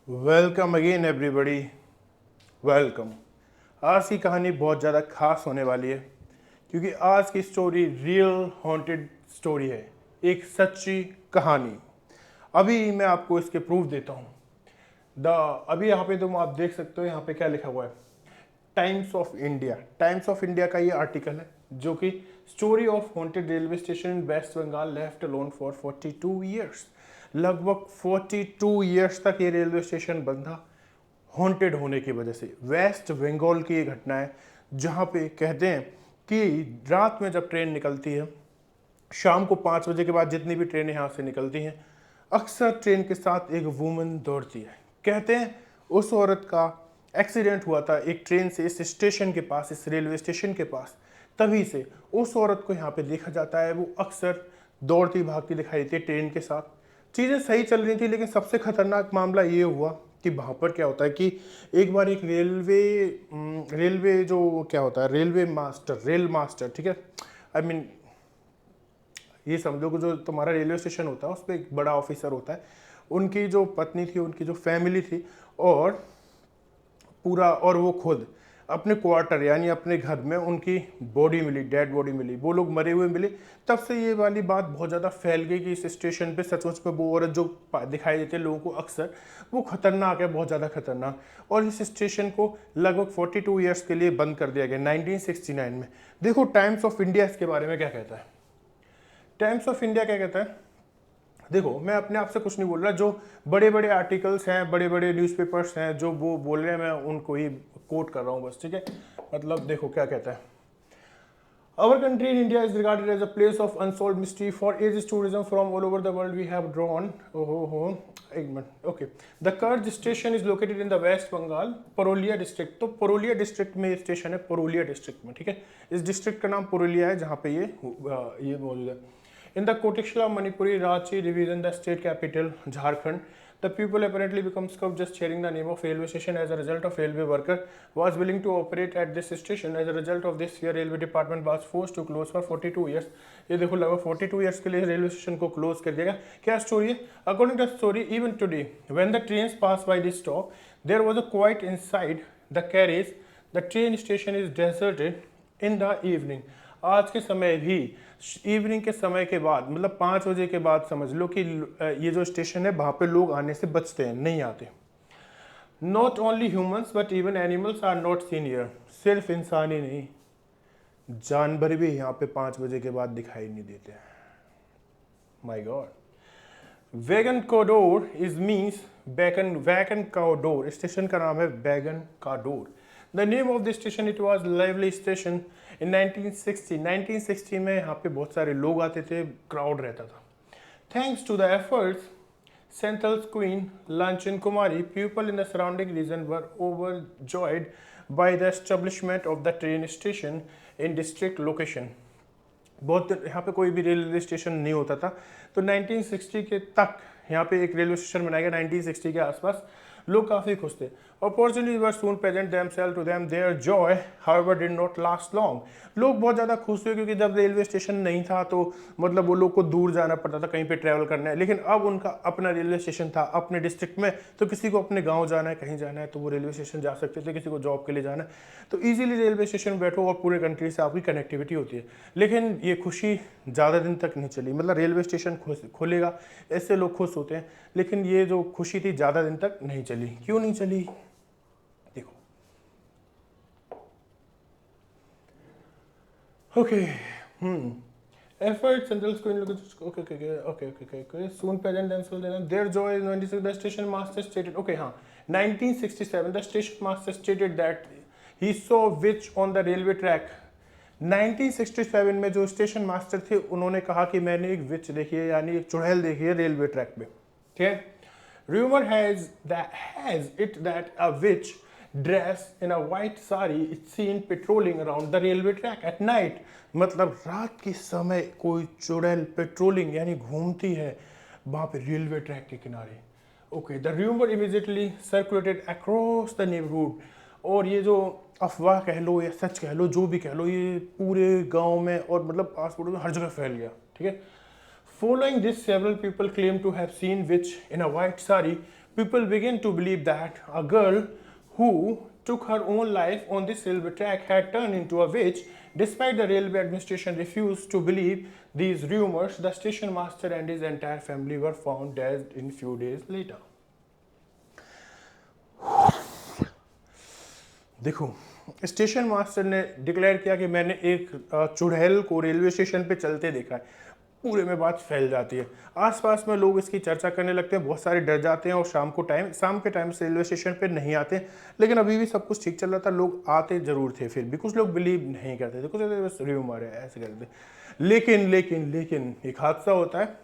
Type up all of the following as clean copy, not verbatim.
Welcome again everybody. Welcome. आज की कहानी बहुत ज़्यादा खास होने वाली है क्योंकि आज की स्टोरी रियल हॉन्टेड स्टोरी है, एक सच्ची कहानी। अभी मैं आपको इसके प्रूफ देता हूँ। द अभी यहाँ पे तुम आप देख सकते हो, यहाँ पे क्या लिखा हुआ है, Times of India. Times of India का ये आर्टिकल है जो कि story of haunted railway station in West Bengal left alone for 42 years. लगभग 42 ईयर्स तक ये रेलवे स्टेशन बंद था हॉन्टेड होने की वजह से। वेस्ट बंगाल की ये घटना है जहाँ पे कहते हैं कि रात में जब ट्रेन निकलती है, शाम को 5 बजे के बाद जितनी भी ट्रेनें यहाँ से निकलती हैं, अक्सर ट्रेन के साथ एक वुमन दौड़ती है। कहते हैं उस औरत का एक्सीडेंट हुआ था एक ट्रेन से इस स्टेशन के पास, इस रेलवे स्टेशन के पास। तभी से उस औरत को यहाँ पे देखा जाता है, वो अक्सर दौड़ती भागती दिखाई देती है ट्रेन के साथ। चीज़ें सही चल रही थी, लेकिन सबसे खतरनाक मामला ये हुआ कि वहाँ पर क्या होता है कि एक बार एक रेलवे जो क्या होता है, रेल मास्टर, ठीक है, आई मीन ये समझो कि जो तुम्हारा रेलवे स्टेशन होता है उस पर एक बड़ा ऑफिसर होता है, उनकी जो पत्नी थी, उनकी जो फैमिली थी, और वो खुद अपने क्वार्टर यानी अपने घर में उनकी बॉडी मिली, डेड बॉडी मिली, वो लोग मरे हुए मिले। तब से ये वाली बात बहुत ज़्यादा फैल गई कि इस स्टेशन पे सचमुच में वो औरत जो दिखाई देते हैं लोगों को अक्सर, वो खतरनाक है, बहुत ज़्यादा खतरनाक। और इस स्टेशन को लगभग 42 ईयर्स के लिए बंद कर दिया गया 1969 में। देखो टाइम्स ऑफ इंडिया इसके बारे में क्या कहता है। टाइम्स ऑफ इंडिया क्या कहता है, देखो मैं अपने आप से कुछ नहीं बोल रहा, जो बड़े बड़े आर्टिकल्स हैं, बड़े बड़े न्यूज़पेपर्स हैं जो वो बोल रहे हैं, मैं उनको ही कोट कर रहा हूँ बस, ठीक है। मतलब देखो क्या कहता है, Our country in India is regarded as a place of unsolved mystery. For ages, tourism from all over the world we have drawn. एक minute, okay. The Karj station is located in the West Bengal, Purulia district. तो Purulia district में ये station है, Purulia district में, ठीक है। इस district का नाम पुरुलिया है जहाँ पे ये मौजूद है। In the Kotikshala Manipuri Ranchi division, the state capital Jharkhand, the people apparently become scuffed just hearing the name of railway station. As a result, of railway worker was willing to operate at this station. As a result of this, your railway department was forced to close for 42 years. ये देखो लगभग 42 years के लिए railway station को close कर दिया गया। क्या स्टोरी है? According to the story, even today, when the trains pass by this stop, there was a quiet inside the carriage. The train station is deserted in the evening. आज के समय भी इवनिंग के समय के बाद, मतलब 5 बजे के बाद समझ लो कि ये जो स्टेशन है वहाँ पे लोग आने से बचते हैं, नहीं आते। Not only humans but even animals are not seen here. सिर्फ इंसान ही नहीं, जानवर भी यहाँ पे 5 बजे के बाद दिखाई नहीं देते। My god. Begunkodar is means Begunkodar, station का नाम है Begunkodar. The name of the station, it was lively station in 1960 में यहाँ पे बहुत सारे लोग आते थे, क्राउड रहता था। Thanks to the efforts Senthil's queen, Lanchin Kumari, people in the surrounding region were overjoyed by the establishment of the train station in district location. बहुत यहाँ पे कोई भी रेलवे स्टेशन नहीं होता था, तो 1960 के तक यहाँ पे एक रेलवे स्टेशन बनाया गया। 1960 के आसपास लोग काफ़ी खुश थे। Opportunities were soon present themselves to them. Their joy, however, did not last long. लोग बहुत ज़्यादा खुश हुए क्योंकि जब रेलवे स्टेशन नहीं था तो मतलब वो लोग को दूर जाना पड़ता था कहीं पे ट्रैवल करना है, लेकिन अब उनका अपना रेलवे स्टेशन था अपने डिस्ट्रिक्ट में। तो किसी को अपने गांव जाना है, कहीं जाना है, तो वो रेलवे स्टेशन जा सकते थे। किसी को जॉब के लिए जाना है तो ईजिली रेलवे स्टेशन बैठो और पूरे कंट्री से आपकी कनेक्टिविटी होती है। लेकिन ये खुशी ज़्यादा दिन तक नहीं चली, मतलब रेलवे स्टेशन खुलेगा ऐसे लोग खुश होते हैं, लेकिन ये जो खुशी थी ज़्यादा दिन तक नहीं चली। क्यों नहीं चली? देखो, okay, efforts until screen okay. Soon present themselves. Their joy is 96. The station master stated, okay, हाँ, 1967. The station master stated that he saw witch on the railway track. 1967 में जो स्टेशन मास्टर थे उन्होंने कहा कि मैंने एक विच देखी है, यानी एक चुड़ैल देखी है रेलवे ट्रैक पे, ठीक है। Rumor has it that a witch dressed in a white sari is seen patrolling around the railway track at night. मतलब रात के समय कोई चुड़ैल पेट्रोलिंग यानी घूमती है वहाँ पे रेलवे ट्रैक के किनारे। Okay, the rumour immediately circulated across the neighbourhood. और ये जो अफवाह कह लो या सच कह लो, जो भी कह लो, ये पूरे गांव में और मतलब आस पड़ोस में हर जगह फैल गया, ठीक है। Following this, several people claim to have seen witch in a white sari People begin to believe that a girl who took her own life on this railway track had turned into a witch. Despite the railway administration refused to believe these rumors, the station master and his entire family were found dead in few days later. देखो, station master ने declare किया कि मैंने एक चुड़ैल को railway station पे चलते देखा है। पूरे में बात फैल जाती है, आसपास में लोग इसकी चर्चा करने लगते हैं, बहुत सारे डर जाते हैं और शाम के टाइम से रेलवे स्टेशन पे नहीं आते। लेकिन अभी भी सब कुछ ठीक चल रहा था, लोग आते जरूर थे, फिर भी कुछ लोग बिलीव नहीं करते थे, कुछ बस र्यूमर है ऐसे करते। लेकिन लेकिन लेकिन एक हादसा होता है।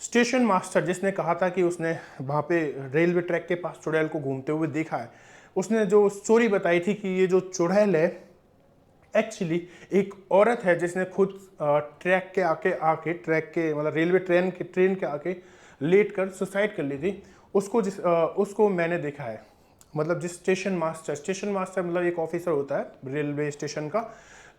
स्टेशन मास्टर जिसने कहा था कि उसने वहाँ पे रेलवे ट्रैक के पास चुड़ैल को घूमते हुए देखा है, उसने जो स्टोरी बताई थी कि ये जो चुड़ैल है एक्चुअली एक औरत है जिसने खुद ट्रैक के आके ट्रैक के मतलब रेलवे ट्रेन के आके लेट कर सुसाइड कर ली थी। उसको मैंने देखा है, मतलब जिस स्टेशन मास्टर मतलब एक ऑफिसर होता है रेलवे स्टेशन का,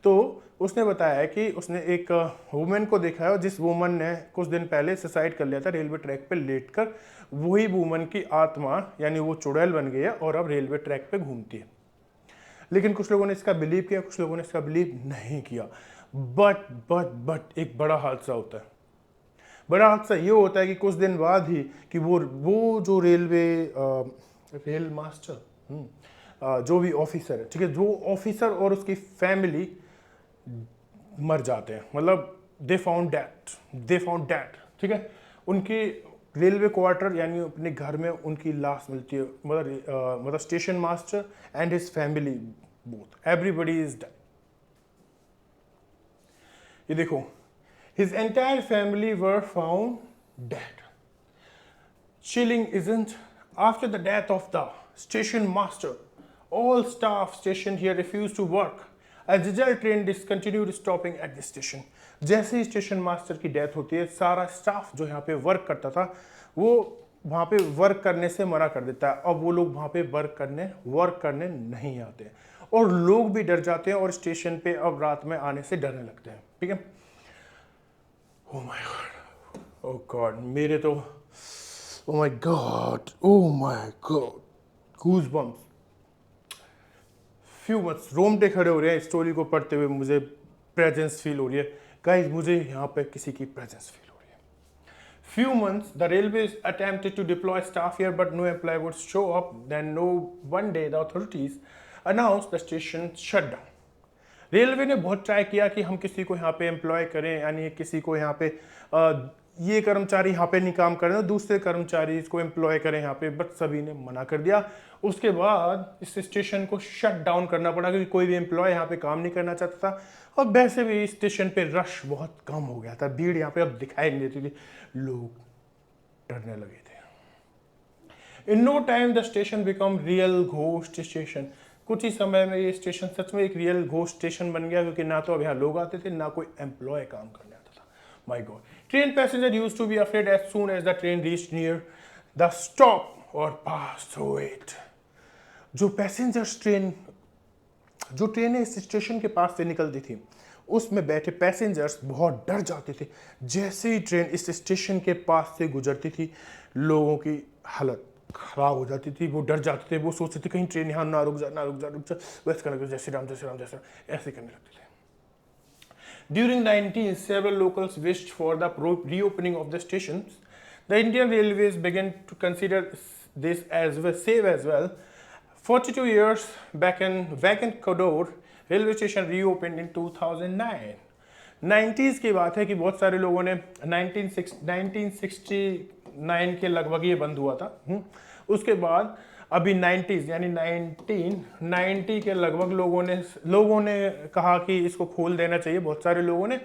तो उसने बताया है कि उसने एक वुमेन को देखा है और जिस वुमन ने कुछ दिन पहले सुसाइड कर लिया था रेलवे ट्रैक पे लेट कर, वही वुमन की आत्मा यानी वो चुड़ैल बन गई है और अब रेलवे ट्रैक पे घूमती है। लेकिन कुछ लोगों ने इसका बिलीव किया, कुछ लोगों ने इसका बिलीव नहीं किया। बट एक बड़ा हादसा होता है। बड़ा हादसा ये होता है कि कुछ दिन बाद ही कि वो जो रेल मास्टर जो भी ऑफिसर है, ठीक है, जो ऑफिसर और उसकी फैमिली मर जाते हैं, मतलब दे फाउंड डेट, ठीक है। उनकी रेलवे क्वार्टर यानी अपने घर में उनकी लाश मिलती है, मतलब station master and his family both, everybody is dead. ये देखो, his entire family were found dead. Chilling isn't after the death of the station master, all staff stationed here refused to work. A diesel train discontinued stopping at the station. जैसे ही station master की death होती है, सारा staff जो यहाँ पे work करता था वो वहाँ पे वर्क करने से मना कर देता है। अब वो लोग वहाँ पे वर्क करने नहीं आते और लोग भी डर जाते हैं और स्टेशन पे अब रात में आने से डरने लगते हैं, ठीक है। Oh my god, oh god, मेरे तो oh my god, goosebumps, few months रोमटे खड़े हो रहे हैं स्टोरी को पढ़ते हुए। मुझे प्रेजेंस फील हो रही है गाइस, मुझे यहाँ पे किसी की प्रेजेंस फील हो रही है। Few months the railways attempted to deploy staff here but no employee would show up. Then one day the authorities announced the station shut down. Railway ने बहुत ट्राई किया कि हम किसी को यहाँ पे एम्प्लॉय करें, यानी किसी को यहाँ पे ये कर्मचारी यहाँ पे नहीं काम करें, दूसरे कर्मचारी इसको एम्प्लॉय करें यहाँ पे, बट सभी ने मना कर दिया। उसके बाद इस स्टेशन को शट डाउन करना पड़ा क्योंकि कोई भी एम्प्लॉय यहाँ पे काम नहीं करना चाहता था और वैसे भी स्टेशन पे रश बहुत कम हो गया था, भीड़ यहाँ पे अब दिखाई नहीं देती थी, लोग डरने लगे थे। In no time the station become real ghost station. कुछ ही समय में ये स्टेशन सच में एक रियल घोस्ट स्टेशन बन गया क्योंकि ना तो अब यहाँ लोग आते थे ना कोई एम्प्लॉय काम करने आता था। My god, train passenger used to be afraid as soon as the train reached near the stop और पास थ्रू इट। जो पैसेंजर्स जो ट्रेनें इस स्टेशन के पास से निकलती थी उसमें बैठे पैसेंजर्स बहुत डर जाते थे। जैसे ही ट्रेन इस स्टेशन के पास से गुजरती थी लोगों की हालत खराब हो जाती थी, वो डर जाते थे, वो सोचते थे कहीं ट्रेन यहाँ ना रुक जा, वैसे करने लगे, जय श्री राम ऐसे करने लगते थे। During the 90s, several locals wished for the reopening of the stations. The Indian Railways began to consider this as well, safe as well. 42 years back in vacant Kodor railway station reopened in 2009. 90s की बात है कि बहुत सारे लोगों ने 1969 के लगभग ये बंद हुआ था। उसके बाद अभी 90s यानी 1990 के लगभग लोगों ने कहा कि इसको खोल देना चाहिए। बहुत सारे लोगों ने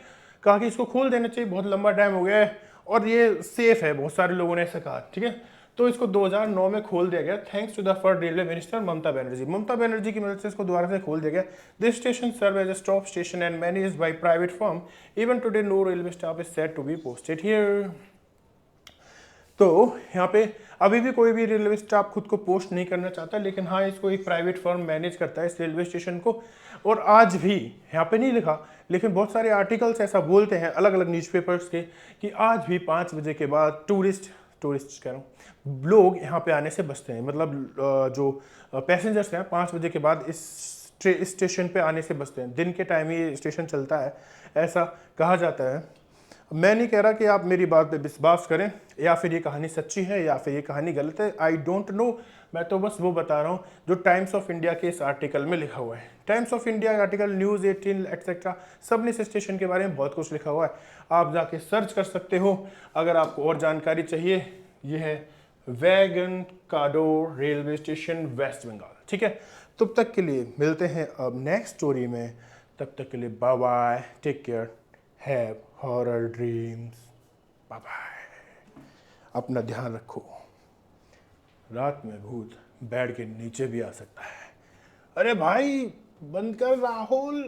कहा कि इसको खोल देना चाहिए, बहुत लंबा टाइम हो गया है और ये सेफ है, बहुत सारे लोगों ने ऐसा कहा, ठीक है। तो इसको 2009 में खोल दिया गया thanks to the first railway minister Mamata Banerjee की मदद से इसको दोबारा से खोल दिया गया। This station serve as a stop station and managed by private firm. Even today no railway staff is said to be posted here. तो यहाँ पे अभी भी कोई भी रेलवे स्टाफ खुद को पोस्ट नहीं करना चाहता, लेकिन हाँ इसको एक प्राइवेट फर्म मैनेज करता है इस रेलवे स्टेशन को। और आज भी यहाँ पे नहीं लिखा लेकिन बहुत सारे आर्टिकल्स ऐसा बोलते हैं अलग अलग न्यूज़पेपर्स के कि आज भी 5 बजे के बाद टूरिस्ट टूरिस्ट कह रहा हूँ, लोग यहाँ पे आने से बचते हैं। मतलब जो पैसेंजर्स हैं 5 बजे के बाद इस स्टेशन पे आने से बचते हैं। दिन के टाइम ही ये स्टेशन चलता है, ऐसा कहा जाता है। मैं नहीं कह रहा कि आप मेरी बात पे विश्वास करें या फिर ये कहानी सच्ची है या फिर ये कहानी गलत है, आई डोंट नो। मैं तो बस वो बता रहा हूँ जो टाइम्स ऑफ इंडिया के इस आर्टिकल में लिखा हुआ है। टाइम्स ऑफ इंडिया का आर्टिकल, न्यूज़ 18 एक्सेट्रा, सब ने इस स्टेशन के बारे में बहुत कुछ लिखा हुआ है। आप जाके सर्च कर सकते हो अगर आपको और जानकारी चाहिए। ये है वैगन काडो रेलवे स्टेशन, वेस्ट बंगाल। ठीक है, तब तक के लिए मिलते हैं अब नेक्स्ट स्टोरी में। तब तक के लिए bye bye, take care, have horror dreams, bye bye. अपना ध्यान रखो, रात में भूत बेड के नीचे भी आ सकता है। अरे भाई बंद कर राहुल।